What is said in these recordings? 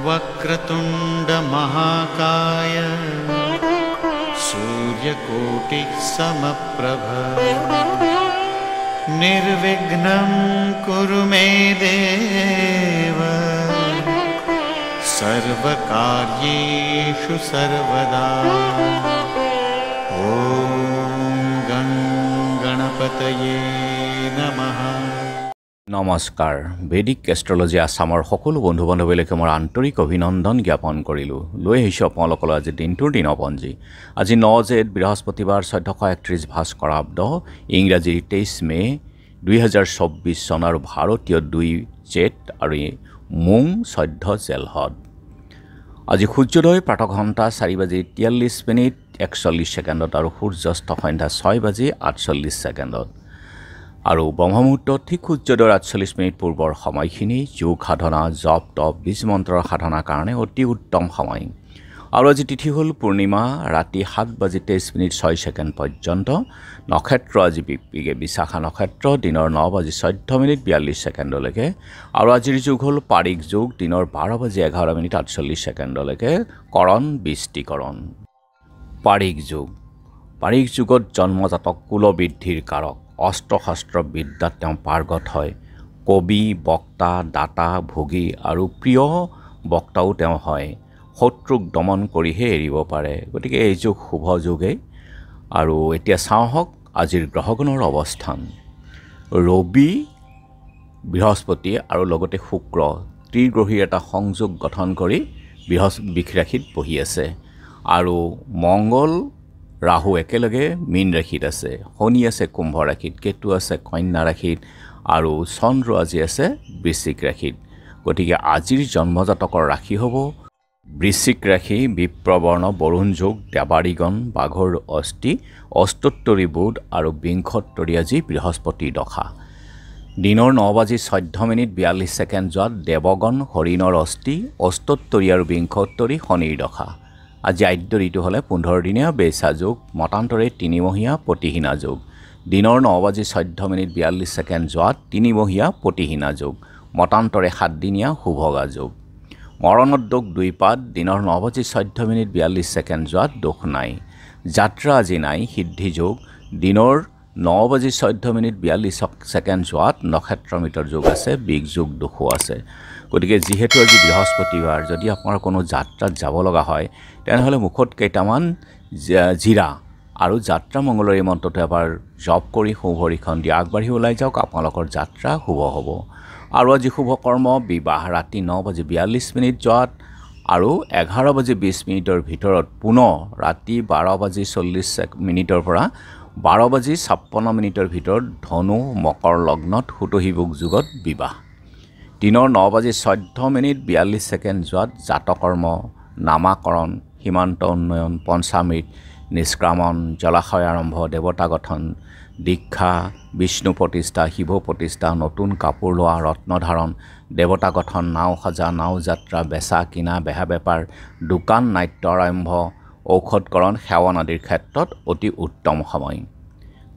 वक्रतुंड महाकाय सूर्यकोटि समप्रभ निर्विघ्नं कुरु मे देव सर्वकार्येषु सर्वदा। ओम गं गणपतये नमः। নমস্কাৰ বেদিক এষ্ট্ৰলজি আসামৰ সকলো বন্ধু বান্ধৱীলৈকে মোৰ আন্তৰিক অভিনন্দন জ্ঞাপন কৰিলোঁ। লৈ আহিছোঁ আপোনালোকৰ আজি দিনটোৰ দিনপঞ্জী। আজি 9 জেঠ বৃহস্পতিবাৰ 1431 ভাস্কৰাব্দ ইংৰাজীৰ 23 মে 2024 চন আৰু ভাৰতীয় 2 জেঠ আৰু মোং 14 জেলহত। আজি সূৰ্যোদয় প্ৰাতঃঘণ্টা 4:43:41 আৰু সূৰ্যাস্ত সন্ধ্যা 6:48 আৰু ব্ৰহ্মমুহূৰ্ত ঠিক সূৰ্যোদয়ৰ 48 মিনিট পূৰ্বৰ সময়খিনি যোগ সাধনা জপ তপ বীজ মন্ত্ৰৰ সাধনাৰ কাৰণে অতি উত্তম সময়। আৰু আজি তিথি হ'ল পূৰ্ণিমা ৰাতি 7:23:06 পৰ্যন্ত। নক্ষত্ৰ আজি বিশাখা নক্ষত্ৰ দিনৰ 9:14:42 আৰু আজিৰ যুগ হ'ল পাৰিক যুগ দিনৰ 12:11:48 কৰণ বৃষ্টিকৰণ। পাৰিক যুগত জন্মজাতক কুলবৃদ্ধিৰ কাৰক। অস্ত্ৰ শাস্ত্ৰ বিদ্যাত তেওঁ পাৰ্গত হয়। কবি বক্তা দাতা ভোগী আৰু প্ৰিয় বক্তাও তেওঁ হয়। শত্ৰুক দমন কৰিহে এৰিব পাৰে। গতিকে এই যুগ শুভ যুগেই। আৰু এতিয়া চাওঁহক আজিৰ গ্ৰহগণৰ অৱস্থান। ৰবি বৃহস্পতি আৰু লগতে শুক্ৰ ত্ৰিগ্ৰহীৰ এটা সংযোগ গঠন কৰি বৃষ ৰাশিত বহি আছে। আৰু মংগল ৰাহু একেলগে মীন ৰাশিত আছে। শনি আছে কুম্ভ ৰাশিত, কেতু আছে কন্যা ৰাশিত আৰু চন্দ্ৰ আজি আছে বৃশ্চিক ৰাশিত। গতিকে আজিৰ জন্মজাতকৰ ৰাশি হ'ব বৃশ্চিক ৰাশি, বিপ্ৰবৰ্ণ, বৰুণ যোগ, দেৱাৰীগণ, বাঘৰ অস্থি, অস্তোত্তৰী বুধ আৰু বিংশোত্তৰী আজি বৃহস্পতি দশা। দিনৰ 9:14:42 যোৱাত দেৱগণ, হৰিণৰ অস্থি, অস্তোত্তৰী আৰু বিংশোত্তৰী শনিৰ দশা। আজি আদ্য ঋতু হ'লে 15 দিনীয়া বেচা যোগ, মতান্তৰে 3 মহীয়া পতিহীনা যোগ। দিনৰ 9:14:42 যোৱাত 3 মহীয়া পতিহীনা যোগ, মতান্তৰে 7 দিনীয়া শুভগা যোগ। মৰণত দোষ 2 পাত দিনৰ 9:14:42 যোৱাত দোষ নাই। যাত্ৰা আজি নাই সিদ্ধি যোগ দিনৰ 9:14:42 যোৱাত নক্ষত্ৰ মিতৰ যোগ আছে, বিগ যোগ দোষো আছে। গতিকে যিহেতু আজি বৃহস্পতিবাৰ, যদি আপোনাৰ কোনো যাত্ৰাত যাব লগা হয় তেনেহ'লে মুখত কেইটামান জিৰা আৰু যাত্ৰা মংগলৰে মন্ত্ৰটো এবাৰ জপ কৰি সোঁভৰিখন দি আগবাঢ়ি ওলাই যাওক, আপোনালোকৰ যাত্ৰা শুভ হ'ব। আৰু আজি শুভ কৰ্ম বিবাহ ৰাতি 9:42 যোৱাত আৰু 11:20 ভিতৰত, পুনৰ ৰাতি 12:40 পৰা 12:56 ভিতৰত ধনু মকৰ লগ্নত সুতহিভোগ যুগত বিবাহ। দিনৰ 9:14:42 যোৱাত জাতকৰ্ম, নামাকৰণ, সীমান্ত উন্নয়ন, পঞ্চামৃত, নিষ্ক্ৰামণ, জলাশয় আৰম্ভ, দেৱতা গঠন, দীক্ষা, বিষ্ণু প্ৰতিষ্ঠা, শিৱ প্ৰতিষ্ঠা, নতুন কাপোৰ লোৱা, ৰত্নধাৰণ, দেৱতা গঠন, নাও সাজা, নাও যাত্ৰা, বেচা কিনা, বেহা বেপাৰ, দোকান নাট্য আৰম্ভ, ঔষধকৰণ, সেৱন আদিৰ ক্ষেত্ৰত অতি উত্তম সময়।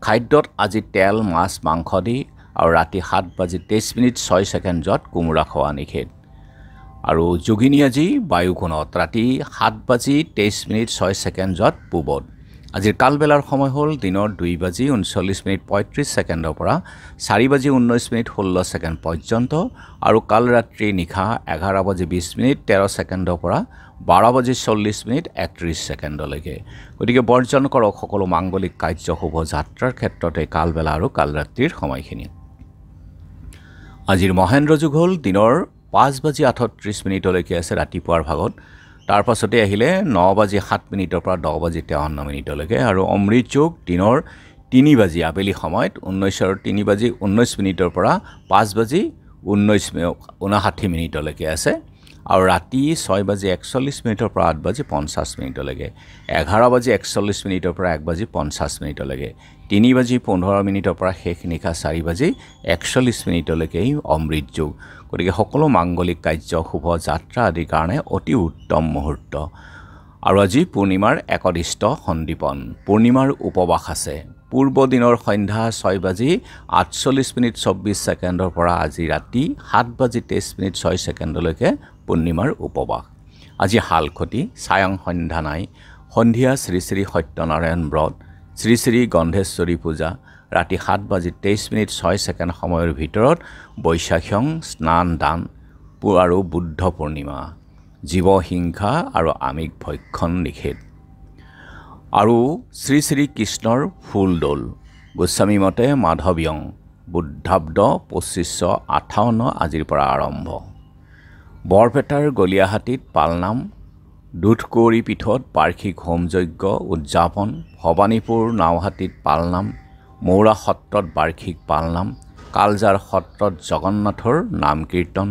খাদ্যত আজি তেল, মাছ, মাংস দি আৰু ৰাতি 7:23:06 যোৱাত কোমোৰা খোৱা নিষেধ। আৰু যোগিনী আজি বায়ুকোণত ৰাতি 7:23:06 যোৱাত পূবত। আজিৰ কালবেলাৰ সময় হ'ল দিনৰ 2:39:35 পৰা 4:19:16 পৰ্যন্ত আৰু কালৰাত্ৰি নিশা 11:20:13 পৰা 12:40:31 গতিকে বৰ্জন কৰক সকলো মাংগলিক কাৰ্য শুভ যাত্ৰাৰ ক্ষেত্ৰতে কালবেলা আৰু কালৰাত্ৰিৰ সময়খিনি। আজিৰ মহেন্দ্ৰ যুগ হ'ল দিনৰ 5:38 আছে ৰাতিপুৱাৰ ভাগত। তাৰ পাছতে আহিলে 9:07 পৰা 10:53 আৰু অমৃত যোগ দিনৰ 3 আবেলি সময়ত 19:03 পৰা 5:59 আছে আৰু ৰাতি 6:41 পৰা 8:50 11:41 পৰা 1:50 3:15 পৰা শেষ নিশা 4:41 অমৃত যোগ। গতিকে সকলো মাংগলিক কাৰ্য শুভ যাত্ৰা আদিৰ কাৰণে অতি উত্তম মুহূৰ্ত। আৰু আজি পূৰ্ণিমাৰ একদিষ্ট সন্দীপন পূৰ্ণিমাৰ উপবাস আছে পূৰ্ব দিনৰ সন্ধ্যা 6:48:24 পৰা আজি ৰাতি 7:23:06 পূৰ্ণিমাৰ উপবাস আজি হালখতি ছায়াং সন্ধ্যা নাই সন্ধিয়া শ্ৰী শ্ৰী সত্যনাৰায়ণ ব্ৰত শ্ৰী শ্ৰী গন্ধেশ্বৰী পূজা ৰাতি 7:23:06 সময়ৰ ভিতৰত বৈশাখ্যং স্নান দান আৰু বুদ্ধ পূৰ্ণিমা জীৱ হিংসা আৰু আমিষ ভক্ষণ নিষেধ আৰু শ্ৰী শ্ৰী কৃষ্ণৰ ফুল দোল গোস্বামী মতে মাধৱীয়ং বুদ্ধাব্দ 2558 আজিৰ পৰা আৰম্ভ বৰপেটাৰ গলিয়াহাটীত পালনাম দুধকৌৰী পীঠত বাৰ্ষিক হোমযজ্ঞ উদযাপন ভৱানীপুৰ নাওহাটীত পালনাম মৌৰা সত্ৰত বাৰ্ষিক পালনাম কালজাৰ সত্ৰত জগন্নাথৰ নাম কীৰ্তন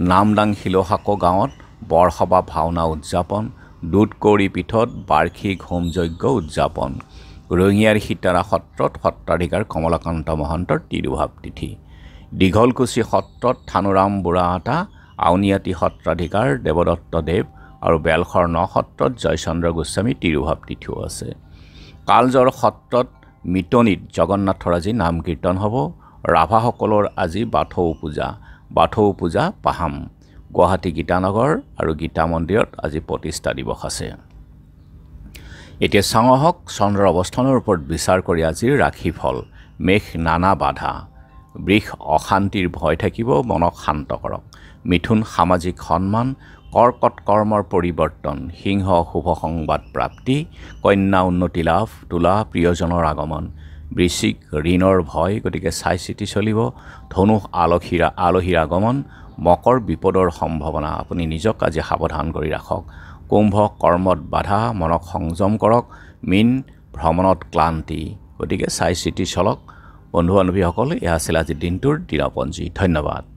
নামদাং শিলহাকো গাঁৱত বৰসভা ভাওনা উদযাপন দুধকৌৰী পীঠত বাৰ্ষিক হোমযজ্ঞ উদযাপন ৰঙিয়াৰ সীতাৰা সত্ৰত সত্ৰাধিকাৰ কমলাকান্ত মহন্তৰ তিৰুভাৱ তিথি দীঘলকুছি সত্ৰত থানুৰাম বুঢ়াআটা আউনীআটী সত্ৰাধিকাৰ দেৱদত্ত দেৱ আৰু বেলখৰ সত্ৰত জয়চন্দ্ৰ গোস্বামী তিৰুভাৱ তিথিও আছে কালজৰ সত্ৰত মিতনিত জগন্নাথৰ আজি নাম কীৰ্তন হ'ব ৰাভাসকলৰ আজি বাথৌ পূজা পাহাম গুৱাহাটী গীতানগৰ আৰু গীতা মন্দিৰত আজি প্ৰতিষ্ঠা দিৱস আছে এতিয়া চাওঁহক চন্দ্ৰৰ অৱস্থানৰ ওপৰত বিচাৰ কৰি আজিৰ ৰাশিফল মেঘ নানা বাধা বৃষ অশান্তিৰ ভয় থাকিব মনক শান্ত কৰক মিথুন সামাজিক সন্মান কৰ্কট কৰ্মৰ পৰিৱৰ্তন সিংহ শুভ সংবাদ প্ৰাপ্তি কন্যা উন্নতি লাভ তুলা প্ৰিয়জনৰ আগমন বৃশ্চিক ঋণৰ ভয় গতিকে চাই চিতি চলিব ধনু আলহীৰ আগমন মকৰ বিপদৰ সম্ভাৱনা আপুনি নিজক আজি সাৱধান কৰি ৰাখক কুম্ভ কৰ্মত বাধা মনক সংযম কৰক মীন ভ্ৰমণত ক্লান্তি গতিকে চাই চিতি চলক বন্ধু বান্ধৱীসকল এয়া আছিল আজিৰ দিনটোৰ দিনপঞ্জী ধন্যবাদ